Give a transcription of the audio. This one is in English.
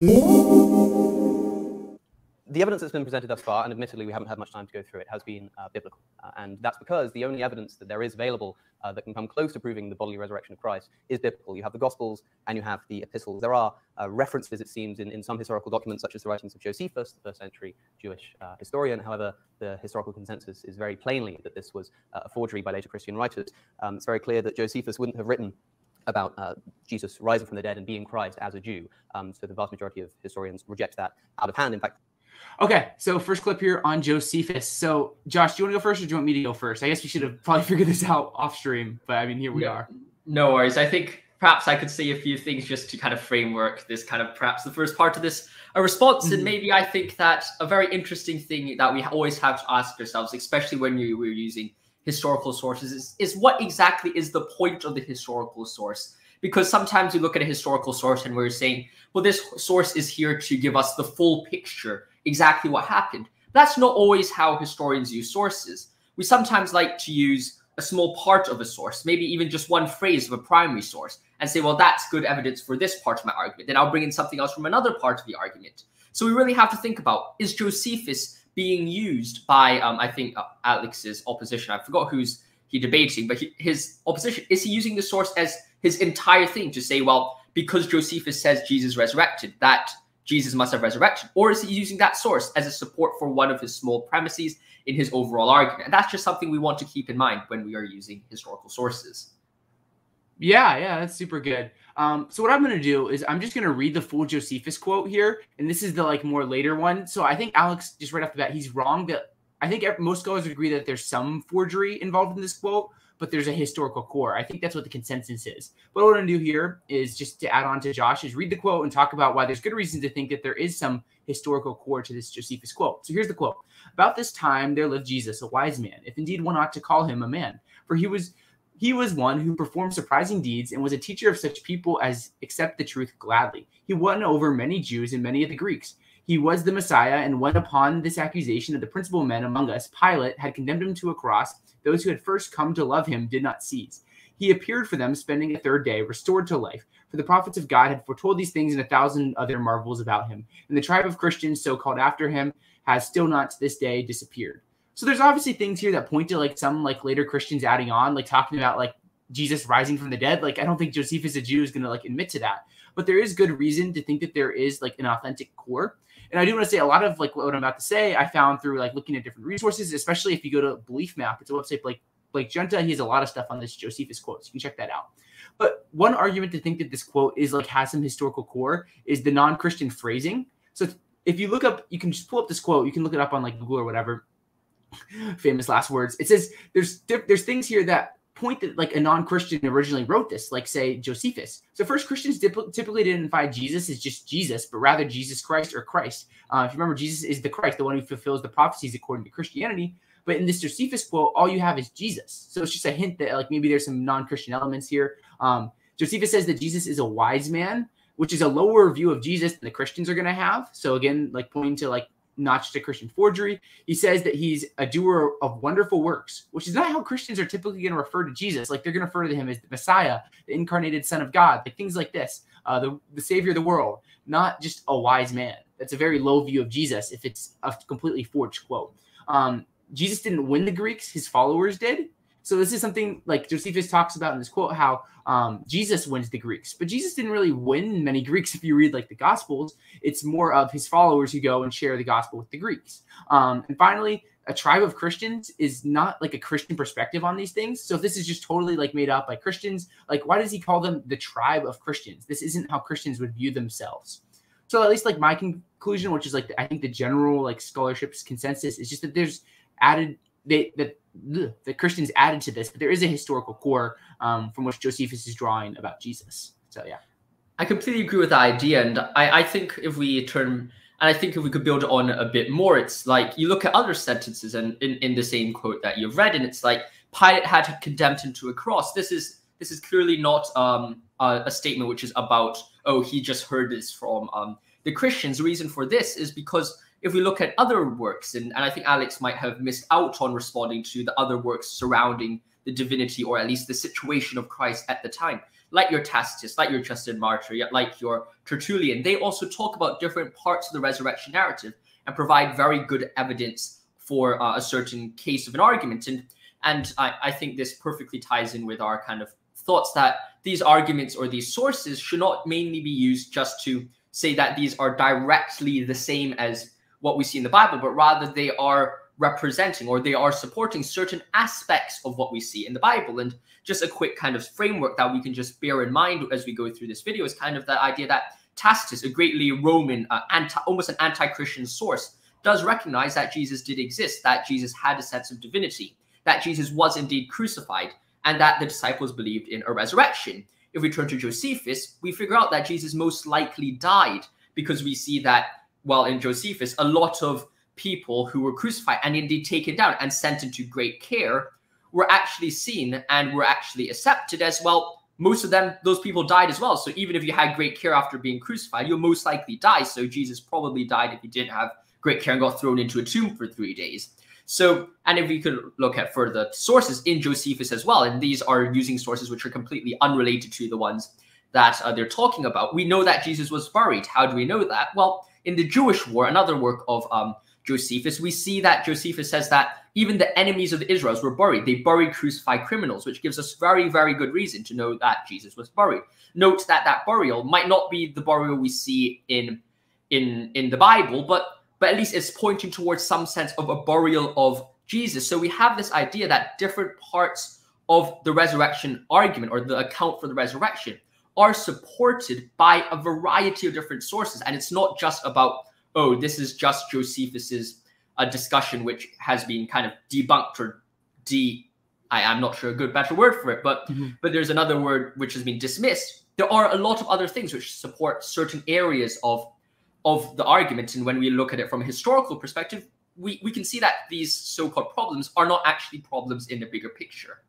The evidence that's been presented thus far, and admittedly we haven't had much time to go through it, has been biblical. And that's because the only evidence that there is available that can come close to proving the bodily resurrection of Christ is biblical. You have the Gospels and you have the epistles. There are references, it seems, in some historical documents, such as the writings of Josephus, the first century Jewish historian. However, the historical consensus is very plainly that this was a forgery by later Christian writers. It's very clear that Josephus wouldn't have written about Jesus rising from the dead and being Christ as a Jew. So the vast majority of historians reject that out of hand. In fact, okay, so first clip here on Josephus. So, Josh, do you want to go first or do you want me to go first? I guess we should have probably figured this out off stream, but I mean, here we are. No worries. I think perhaps I could say a few things just to kind of framework this kind of perhaps the first part of this response. And maybe I think that a very interesting thing that we always have to ask ourselves, especially when we're using historical sources, is what exactly is the point of the historical source? Because sometimes we look at a historical source and we're saying, well, this source is here to give us the full picture, exactly what happened. That's not always how historians use sources. We sometimes like to use a small part of a source, maybe even just one phrase of a primary source, and say, well, that's good evidence for this part of my argument. Then I'll bring in something else from another part of the argument. So we really have to think about, is Josephus being used by, I think, Alex's opposition? I forgot who's he debating, but his opposition, is he using the source as his entire thing to say, well, because Josephus says Jesus resurrected, that Jesus must have resurrected? Or is he using that source as a support for one of his small premises in his overall argument? And that's just something we want to keep in mind when we are using historical sources. Yeah, that's super good. So what I'm going to do is I'm just going to read the full Josephus quote here. And this is the more later one. So I think Alex, just right off the bat, he's wrong. That I think most scholars would agree that there's some forgery involved in this quote, but there's a historical core. I think that's what the consensus is. But what I'm going to do here is just to add on to Josh is read the quote and talk about why there's good reason to think that there is some historical core to this Josephus quote. So here's the quote. About this time there lived Jesus, a wise man, if indeed one ought to call him a man. For he was one who performed surprising deeds and was a teacher of such people as accept the truth gladly. He won over many Jews and many of the Greeks. He was the Messiah, and when upon this accusation of the principal men among us, Pilate had condemned him to a cross, those who had first come to love him did not cease. He appeared for them, spending a third day, restored to life. For the prophets of God had foretold these things and 1,000 other marvels about him. And the tribe of Christians, so called after him, has still not to this day disappeared. So there's obviously things here that point to some later Christians adding on, talking about Jesus rising from the dead. I don't think Josephus, a Jew, is going to admit to that. But there is good reason to think that there is an authentic core. And I do want to say a lot of what I'm about to say, I found through looking at different resources, especially if you go to Belief Map. It's a website Blake Junta. He has a lot of stuff on this Josephus quote, so you can check that out. But one argument to think that this quote is has some historical core is the non-Christian phrasing. So if you look up, you can just pull up this quote. You can look it up on Google or whatever. Famous last words. It says there's things here that point that a non-Christian originally wrote this, say Josephus. So first, Christians typically identify Jesus as just Jesus, but rather Jesus Christ or Christ. If you remember, Jesus is the Christ, the one who fulfills the prophecies according to Christianity. But in this Josephus quote, all you have is Jesus. So it's just a hint that maybe there's some non-Christian elements here. Josephus says that Jesus is a wise man, which is a lower view of Jesus than the Christians are going to have. So again, pointing to not just a Christian forgery. He says that he's a doer of wonderful works, which is not how Christians are typically going to refer to Jesus. They're going to refer to him as the Messiah, the incarnated Son of God, things like this, the Savior of the world, not just a wise man. That's a very low view of Jesus if it's a completely forged quote. Jesus didn't win the Greeks, his followers did. So this is something Josephus talks about in this quote, how Jesus wins the Greeks. But Jesus didn't really win many Greeks if you read the Gospels. It's more of his followers who go and share the gospel with the Greeks. And finally, a tribe of Christians is not a Christian perspective on these things. So if this is just totally made up by Christians, why does he call them the tribe of Christians? This isn't how Christians would view themselves. So at least my conclusion, which is I think the general scholarship's consensus, is just that there's the Christians added to this, but there is a historical core from which Josephus is drawing about Jesus. So yeah, I completely agree with that idea, and I think if we could build it on a bit more, it's you look at other sentences and in the same quote that you've read, and it's Pilate had condemned him to a cross. This is clearly not a statement which is about, oh, he just heard this from the Christians. The reason for this is because if we look at other works, and I think Alex might have missed out on responding to the other works surrounding the divinity, or at least the situation of Christ at the time. like your Tacitus, like your Justin Martyr, like your Tertullian, they also talk about different parts of the resurrection narrative and provide very good evidence for a certain case of an argument. And I think this perfectly ties in with our kind of thoughts that these arguments or these sources should not mainly be used just to say that these are directly the same as what we see in the Bible, but rather they are representing or they are supporting certain aspects of what we see in the Bible. And just a quick kind of framework that we can just bear in mind as we go through this video is kind of the idea that Tacitus, a greatly Roman, almost an anti-Christian source, does recognize that Jesus did exist, that Jesus had a sense of divinity, that Jesus was indeed crucified, and that the disciples believed in a resurrection. If we turn to Josephus, we figure out that Jesus most likely died, because we see that, well, in Josephus, a lot of people who were crucified and indeed taken down and sent into great care were actually seen and were actually accepted as well. Most of them, those people died as well. So even if you had great care after being crucified, you'll most likely die. So Jesus probably died if he didn't have great care and got thrown into a tomb for 3 days. So, and if we could look at further sources in Josephus as well, and these are using sources which are completely unrelated to the ones that they're talking about, we know that Jesus was buried. How do we know that? Well, in the Jewish War, another work of Josephus, we see that Josephus says that even the enemies of the Israelites were buried. They buried crucified criminals, which gives us very, very good reason to know that Jesus was buried. Note that that burial might not be the burial we see in the Bible, but at least it's pointing towards some sense of a burial of Jesus. So we have this idea that different parts of the resurrection argument or the account for the resurrection are supported by a variety of different sources. And it's not just about, oh, this is just Josephus's discussion, which has been kind of debunked or I'm not sure a good better word for it, but there's another word which has been dismissed. There are a lot of other things which support certain areas of the argument. And when we look at it from a historical perspective, we can see that these so-called problems are not actually problems in the bigger picture.